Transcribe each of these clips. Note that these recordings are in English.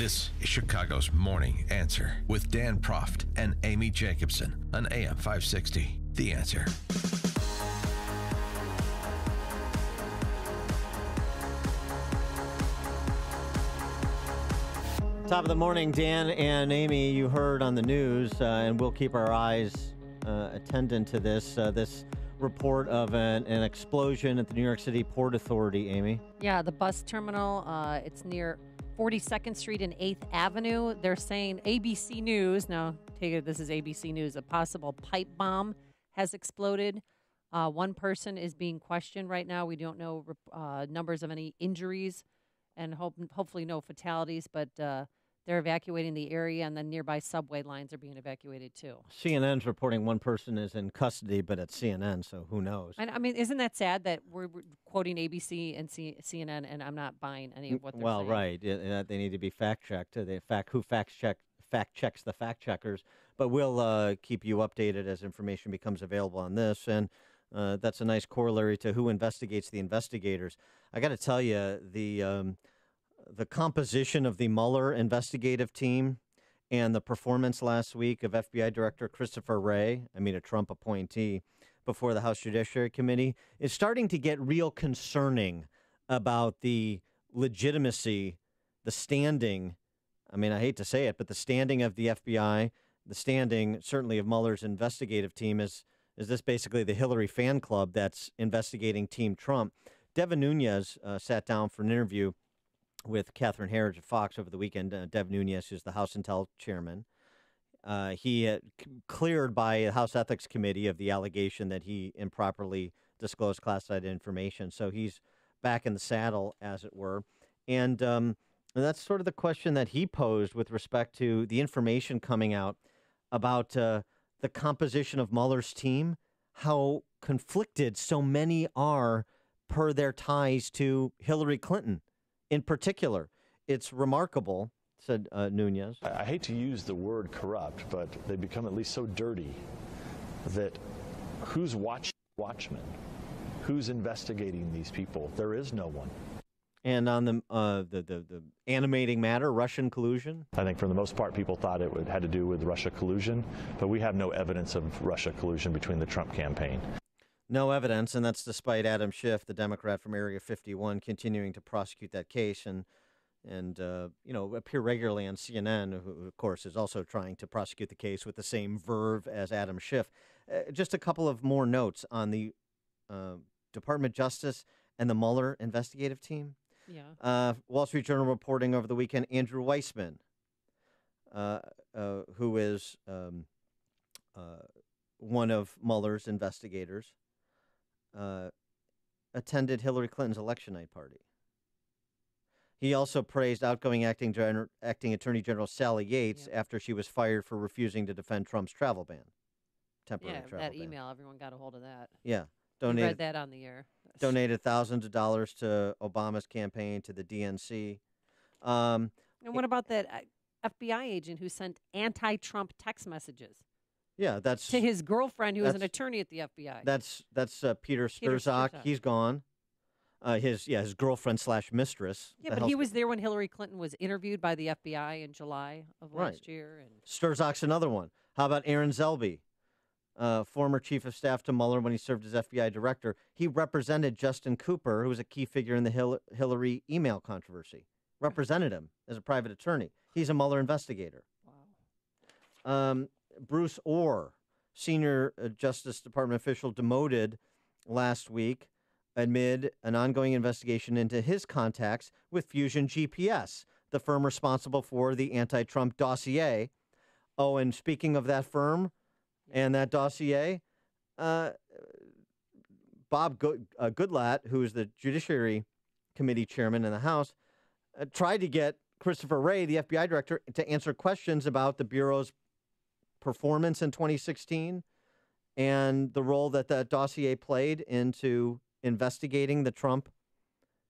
This is Chicago's Morning Answer with Dan Proft and Amy Jacobson on AM 560. The Answer. Top of the morning, Dan and Amy. You heard on the news, and we'll keep our eyes attendant to this report of an explosion at the New York City Port Authority, Amy. Yeah, the bus terminal. It's near 42nd Street and 8th Avenue. They're saying ABC News. Now, take it, this is ABC News. A possible pipe bomb has exploded. One person is being questioned right now. We don't know numbers of any injuries and hopefully no fatalities, but they're evacuating the area, and then nearby subway lines are being evacuated too. CNN's reporting one person is in custody, but it's CNN, so who knows? And I mean, isn't that sad that we're quoting ABC and CNN, and I'm not buying any of what they're saying? Well, right. They need to be fact-checked. Who fact-checks the fact-checkers? But we'll keep you updated as information becomes available on this, and that's a nice corollary to who investigates the investigators. I got to tell you, the composition of the Mueller investigative team and the performance last week of FBI Director Christopher Wray, a Trump appointee, before the House Judiciary Committee, is starting to get real concerning about the legitimacy, the standing, I hate to say it, but the standing of the FBI, the standing certainly of Mueller's investigative team. Is this basically the Hillary fan club that's investigating Team Trump? Devin Nunes sat down for an interview with Catherine Herridge at Fox over the weekend. Dev Nunes, who's the House Intel chairman. He cleared by the House Ethics Committee of the allegation that he improperly disclosed classified information. So he's back in the saddle, as it were. And that's sort of the question that he posed with respect to the information coming out about the composition of Mueller's team, how conflicted so many are per their ties to Hillary Clinton. In particular, it's remarkable, said Nunes. I hate to use the word corrupt, but they become at least so dirty that who's watchman? Who's investigating these people? There is no one. And on the animating matter, Russian collusion? I think for the most part, people thought it had to do with Russia collusion, but we have no evidence of Russia collusion between the Trump campaign. No evidence, and that's despite Adam Schiff, the Democrat from Area 51, continuing to prosecute that case and appear regularly on CNN, who, of course, is also trying to prosecute the case with the same verve as Adam Schiff. Just a couple of more notes on the Department of Justice and the Mueller investigative team. Yeah. Wall Street Journal reporting over the weekend, Andrew Weissman, who is one of Mueller's investigators, attended Hillary Clinton's election night party. He also praised outgoing acting Attorney General Sally Yates after she was fired for refusing to defend Trump's travel ban, temporary travel ban. That email, everyone got a hold of that. Yeah. Read that on the air. Donated thousands of dollars to Obama's campaign, to the DNC. And what about that FBI agent who sent anti-Trump text messages? Yeah, that's to his girlfriend, who is an attorney at the FBI. That's Peter Strzok. He's gone. His girlfriend / mistress. Yeah, but he was there when Hillary Clinton was interviewed by the FBI in July of last year. And Strzok's another one. How about Aaron Zelby, former chief of staff to Mueller when he served as FBI director? He represented Justin Cooper, who was a key figure in the Hillary email controversy. Represented him as a private attorney. He's a Mueller investigator. Wow. Bruce Orr, senior Justice Department official, demoted last week amid an ongoing investigation into his contacts with Fusion GPS, the firm responsible for the anti-Trump dossier. Oh, and speaking of that firm and that dossier, Bob Goodlatte, who is the Judiciary Committee chairman in the House, tried to get Christopher Wray, the FBI director, to answer questions about the Bureau's performance in 2016 and the role that that dossier played into investigating the Trump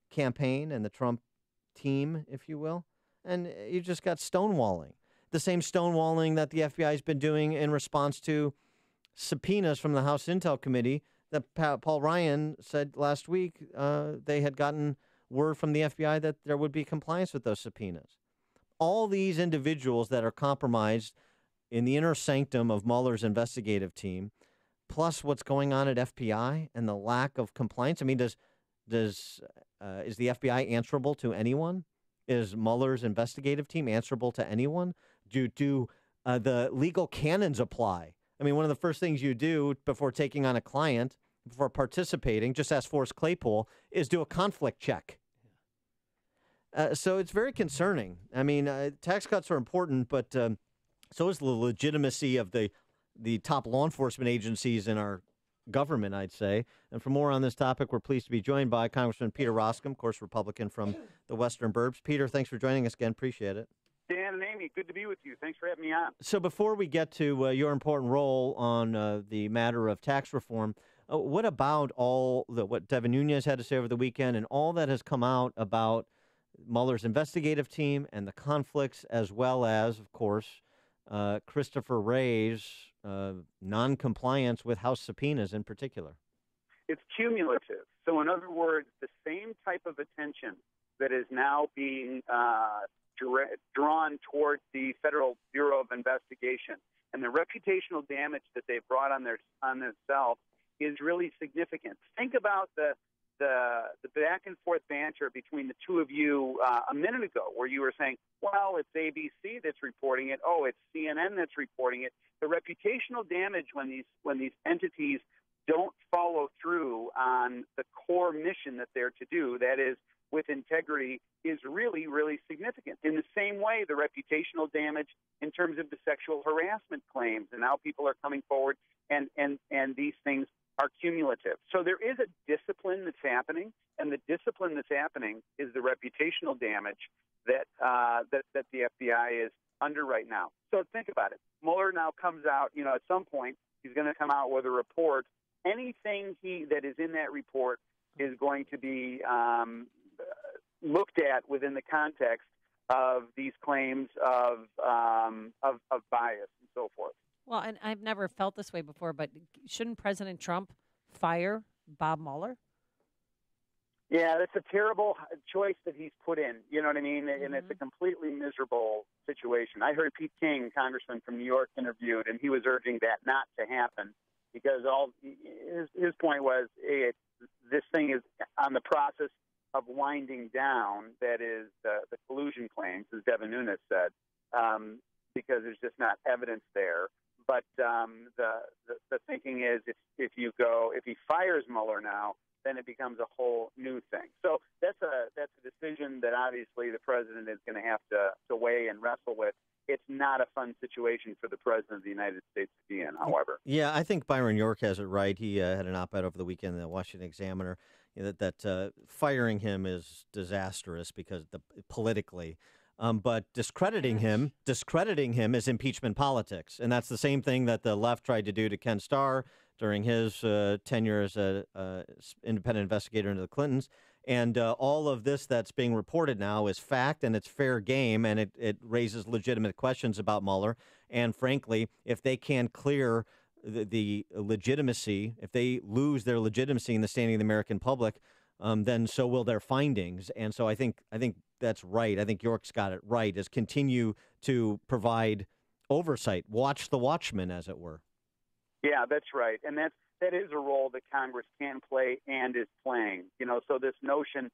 campaign and the Trump team, if you will. And you just got stonewalling. The same stonewalling that the FBI has been doing in response to subpoenas from the House Intel Committee that Paul Ryan said last week they had gotten word from the FBI that there would be compliance with those subpoenas. all these individuals that are compromised in the inner sanctum of Mueller's investigative team, plus what's going on at FBI and the lack of compliance. I mean, is the FBI answerable to anyone? Is Mueller's investigative team answerable to anyone? Do the legal canons apply? I mean, one of the first things you do before taking on a client, before participating, just ask Forrest Claypool, is do a conflict check. So it's very concerning. I mean, tax cuts are important, but so is the legitimacy of the top law enforcement agencies in our government, I'd say. And for more on this topic, we're pleased to be joined by Congressman Peter Roskam, of course, Republican from the Western Burbs. Peter, thanks for joining us again. Appreciate it. Dan and Amy, good to be with you. Thanks for having me on. So before we get to your important role on the matter of tax reform, what about what Devin Nunes had to say over the weekend and all that has come out about Mueller's investigative team and the conflicts, as well as, of course, Christopher Wray's non-compliance with House subpoenas in particular? It's cumulative. So in other words, the same type of attention that is now being drawn towards the Federal Bureau of Investigation and the reputational damage that they've brought on themselves is really significant. Think about the back and forth banter between the two of you a minute ago, where you were saying, well, it's ABC that's reporting it. Oh, it's CNN that's reporting it. The reputational damage when these entities don't follow through on the core mission that they're to do, that is with integrity, is really, really significant. In the same way, the reputational damage in terms of the sexual harassment claims, and now people are coming forward, and these things are cumulative. So there is a discipline that's happening, and the discipline that's happening is the reputational damage that the FBI is under right now. So think about it. Mueller now comes out, at some point, he's going to come out with a report. Anything that is in that report is going to be looked at within the context of these claims of bias and so forth. Well, and I've never felt this way before, but shouldn't President Trump fire Bob Mueller? Yeah, that's a terrible choice that he's put in. You know what I mean? Mm-hmm. And it's a completely miserable situation. I heard Pete King, congressman from New York, interviewed, and he was urging that not to happen because his point was, hey, this thing is on the process of winding down. That is the collusion claims, as Devin Nunes said, because there's just not evidence there. But the thinking is, if he fires Mueller now, then it becomes a whole new thing. So that's a decision that obviously the president is going to have to weigh and wrestle with. It's not a fun situation for the president of the United States to be in, however. Yeah, I think Byron York has it right. He had an op-ed over the weekend in the Washington Examiner that firing him is disastrous because politically. But discrediting him is impeachment politics. And that's the same thing that the left tried to do to Ken Starr during his tenure as an independent investigator into the Clintons. And all of this that's being reported now is fact, and it's fair game, and it raises legitimate questions about Mueller. And frankly, if they can't clear the legitimacy, if they lose their legitimacy in the standing of the American public, then so will their findings. And so I think that's right. I think York's got it right, is continue to provide oversight, watch the watchmen, as it were. Yeah, that's right. And that is a role that Congress can play and is playing. So this notion,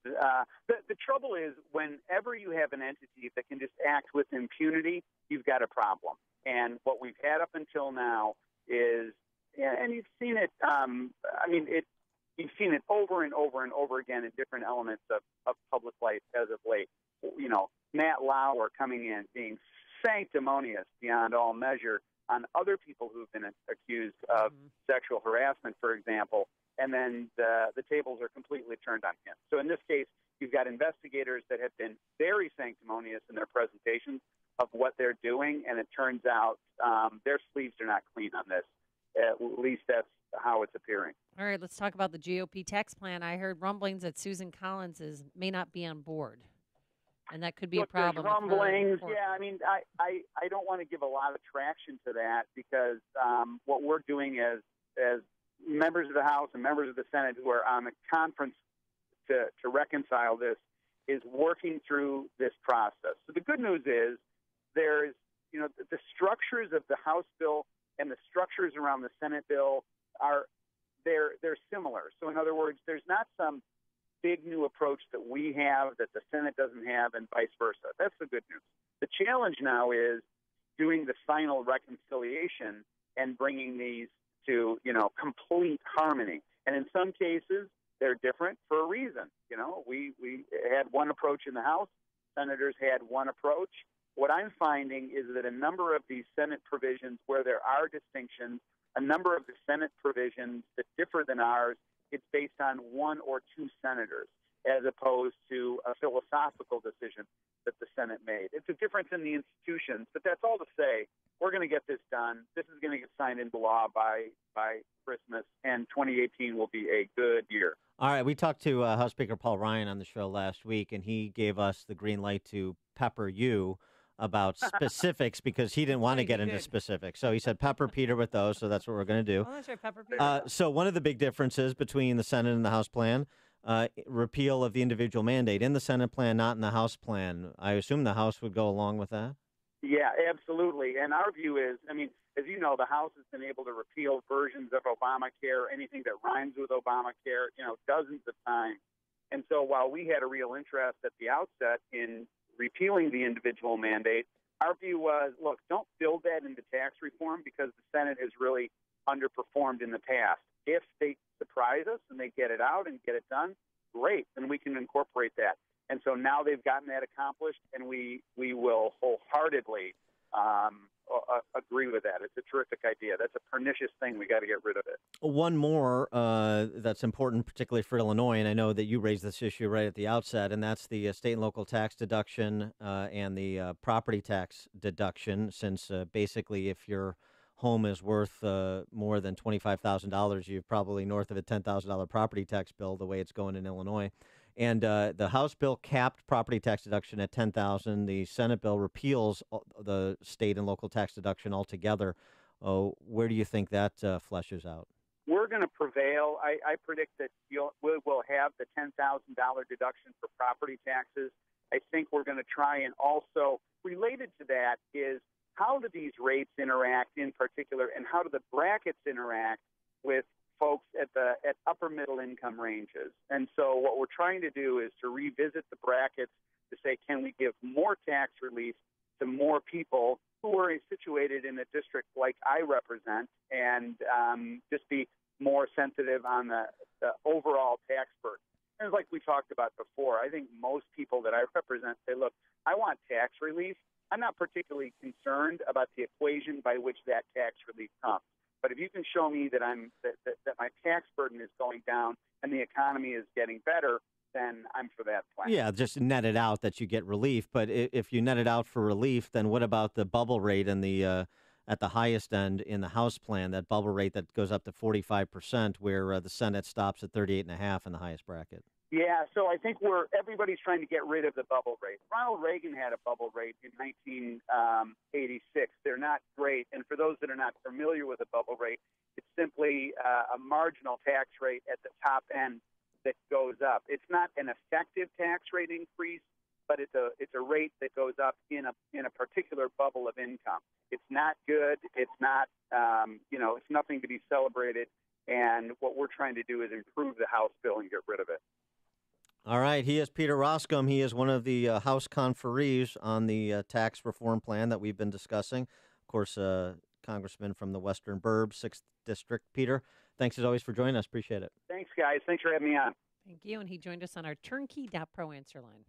the trouble is whenever you have an entity that can just act with impunity, you've got a problem. And what we've had up until now is, and you've seen it, you've seen it over and over and over again in different elements of public life as of late. Matt Lauer coming in, being sanctimonious beyond all measure on other people who've been accused of sexual harassment, for example, and then the tables are completely turned on him. So in this case, you've got investigators that have been very sanctimonious in their presentations of what they're doing, and it turns out their sleeves are not clean on this. At least that's how it's appearing. All right, let's talk about the GOP tax plan. I heard rumblings that Susan Collins may not be on board, and that could be a problem. There's rumblings. Yeah, I don't want to give a lot of traction to that because what we're doing as members of the House and members of the Senate who are on the conference to reconcile this is working through this process. So the good news is there's, the structures of the House bill and the structures around the Senate bill they're similar. So in other words, there's not some big new approach that we have that the Senate doesn't have and vice versa. That's the good news. The challenge now is doing the final reconciliation and bringing these to, complete harmony. And in some cases, they're different for a reason. We had one approach in the House. Senators had one approach. What I'm finding is that a number of these Senate provisions where there are distinctions, a number of the Senate provisions that differ than ours, it's based on one or two senators as opposed to a philosophical decision that the Senate made. It's a difference in the institutions, but that's all to say we're going to get this done. This is going to get signed into law by Christmas, and 2018 will be a good year. All right, we talked to House Speaker Paul Ryan on the show last week, and he gave us the green light to pepper you about specifics because he didn't want to get into specifics. So he said pepper Peter with those, so that's what we're going to do. Oh, that's right, pepper Peter. So one of the big differences between the Senate and the House plan, repeal of the individual mandate in the Senate plan, not in the House plan. I assume the House would go along with that? Yeah, absolutely. And our view is, as you know, the House has been able to repeal versions of Obamacare, anything that rhymes with Obamacare, dozens of times. And so while we had a real interest at the outset in repealing the individual mandate, our view was, look, don't build that into tax reform because the Senate has really underperformed in the past. If they surprise us and they get it out and get it done, great, then we can incorporate that. And so now they've gotten that accomplished, and we will wholeheartedly agree with that. It's a terrific idea. That's a pernicious thing. We got to get rid of it. One more that's important, particularly for Illinois, and I know that you raised this issue right at the outset, and that's the state and local tax deduction and the property tax deduction, since basically if your home is worth more than $25,000, you're probably north of a $10,000 property tax bill, the way it's going in Illinois. And the House bill capped property tax deduction at $10,000. The Senate bill repeals the state and local tax deduction altogether. Where do you think that fleshes out? We're going to prevail. I predict that we'll have the $10,000 deduction for property taxes. I think we're going to try and also, related to that is, how do these rates interact in particular, and how do the brackets interact with folks at upper middle income ranges? And so what we're trying to do is to revisit the brackets to say, can we give more tax relief to more people who are situated in a district like I represent, and just be more sensitive on the overall tax burden. And like we talked about before, I think most people that I represent say, look, I want tax relief. I'm not particularly concerned about the equation by which that tax relief comes. But if you can show me that that my tax burden is going down and the economy is getting better, then I'm for that plan. Yeah, just net it out that you get relief. But if you net it out for relief, then what about the bubble rate and the at the highest end in the House plan, that bubble rate that goes up to 45%, where the Senate stops at 38.5 in the highest bracket? Yeah, so I think everybody's trying to get rid of the bubble rate. Ronald Reagan had a bubble rate in 1986. They're not great. And for those that are not familiar with a bubble rate, it's simply a marginal tax rate at the top end that goes up. It's not an effective tax rate increase, but it's a rate that goes up in a particular bubble of income. It's not good. It's not it's nothing to be celebrated. And what we're trying to do is improve the House bill and get rid of it. All right. He is Peter Roskam. He is one of the House conferees on the tax reform plan that we've been discussing. Of course, Congressman from the Western Burbs, 6th District. Peter, thanks as always for joining us. Appreciate it. Thanks, guys. Thanks for having me on. Thank you. And he joined us on our turnkey.pro answer line.